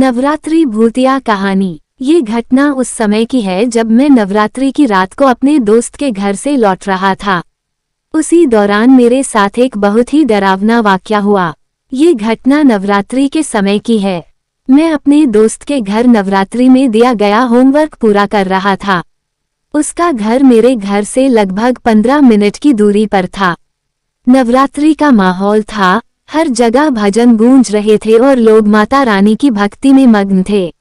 नवरात्रि भूतिया कहानी। ये घटना उस समय की है जब मैं नवरात्रि की रात को अपने दोस्त के घर से लौट रहा था। उसी दौरान मेरे साथ एक बहुत ही डरावना वाकया हुआ। ये घटना नवरात्रि के समय की है। मैं अपने दोस्त के घर नवरात्रि में दिया गया होमवर्क पूरा कर रहा था। उसका घर मेरे घर से लगभग 15 मिनट की दूरी पर था। नवरात्रि का माहौल था, हर जगह भजन गूंज रहे थे और लोग माता रानी की भक्ति में मग्न थे।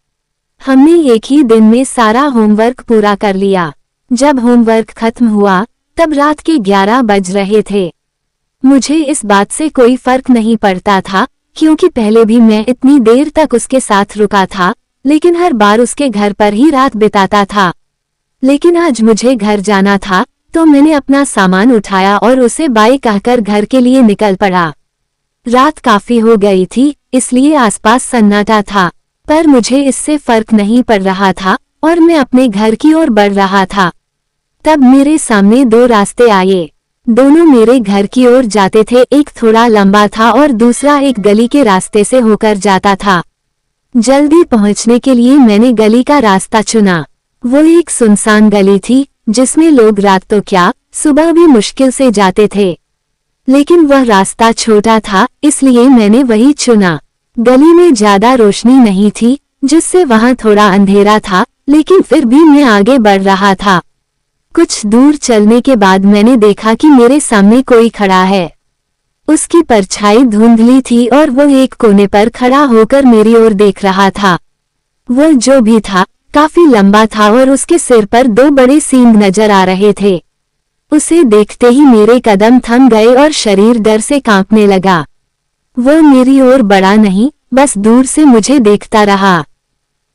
हमने एक ही दिन में सारा होमवर्क पूरा कर लिया। जब होमवर्क खत्म हुआ तब रात के 11 बज रहे थे। मुझे इस बात से कोई फर्क नहीं पड़ता था, क्योंकि पहले भी मैं इतनी देर तक उसके साथ रुका था, लेकिन हर बार उसके घर पर ही रात बिताता था। लेकिन आज मुझे घर जाना था, तो मैंने अपना सामान उठाया और उसे बाय कहकर घर के लिए निकल पड़ा। रात काफी हो गई थी, इसलिए आसपास सन्नाटा था, पर मुझे इससे फर्क नहीं पड़ रहा था और मैं अपने घर की ओर बढ़ रहा था। तब मेरे सामने दो रास्ते आए। दोनों मेरे घर की ओर जाते थे। एक थोड़ा लंबा था और दूसरा एक गली के रास्ते से होकर जाता था। जल्दी पहुंचने के लिए मैंने गली का रास्ता चुना। वो एक सुनसान गली थी, जिसमें लोग रात तो क्या, सुबह भी मुश्किल से जाते थे। लेकिन वह रास्ता छोटा था, इसलिए मैंने वही चुना। गली में ज्यादा रोशनी नहीं थी, जिससे वहां थोड़ा अंधेरा था, लेकिन फिर भी मैं आगे बढ़ रहा था। कुछ दूर चलने के बाद मैंने देखा कि मेरे सामने कोई खड़ा है। उसकी परछाई धुंधली थी और वो एक कोने पर खड़ा होकर मेरी ओर देख रहा था। वो जो भी था, काफी लंबा था और उसके सिर पर दो बड़े सींग नजर आ रहे थे। उसे देखते ही मेरे कदम थम गए और शरीर डर से कांपने लगा। वो मेरी ओर बढ़ा नहीं, बस दूर से मुझे देखता रहा।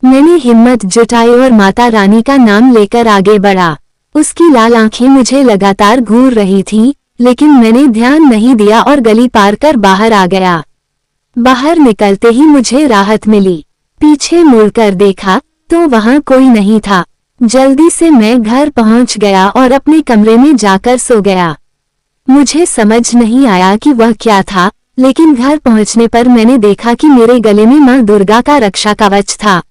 मैंने हिम्मत जुटाई और माता रानी का नाम लेकर आगे बढ़ा। उसकी लाल आंखें मुझे लगातार घूर रही थीं, लेकिन मैंने ध्यान नहीं दिया और गली पार कर बाहर आ गया। बाहर निकलते ही मुझे राहत मिली। पीछे मुड़कर देखा तो वहां कोई नहीं था। जल्दी से मैं घर पहुंच गया और अपने कमरे में जाकर सो गया। मुझे समझ नहीं आया कि वह क्या था, लेकिन घर पहुंचने पर मैंने देखा कि मेरे गले में मां दुर्गा का रक्षा कवच था।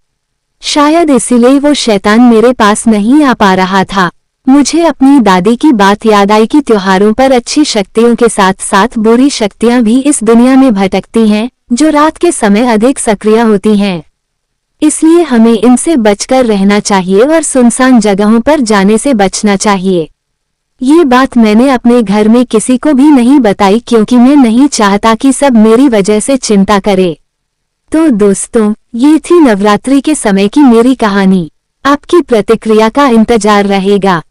शायद इसीलिए वो शैतान मेरे पास नहीं आ पा रहा था। मुझे अपनी दादी की बात याद आई कि त्योहारों पर अच्छी शक्तियों के साथ साथ बुरी शक्तियां भी इस दुनिया में भटकती हैं, जो रात के समय अधिक सक्रिय होती हैं। इसलिए हमें इनसे बचकर रहना चाहिए और सुनसान जगहों पर जाने से बचना चाहिए। ये बात मैंने अपने घर में किसी को भी नहीं बताई, क्योंकि मैं नहीं चाहता कि सब मेरी वजह से चिंता करे। तो दोस्तों, ये थी नवरात्रि के समय की मेरी कहानी। आपकी प्रतिक्रिया का इंतजार रहेगा।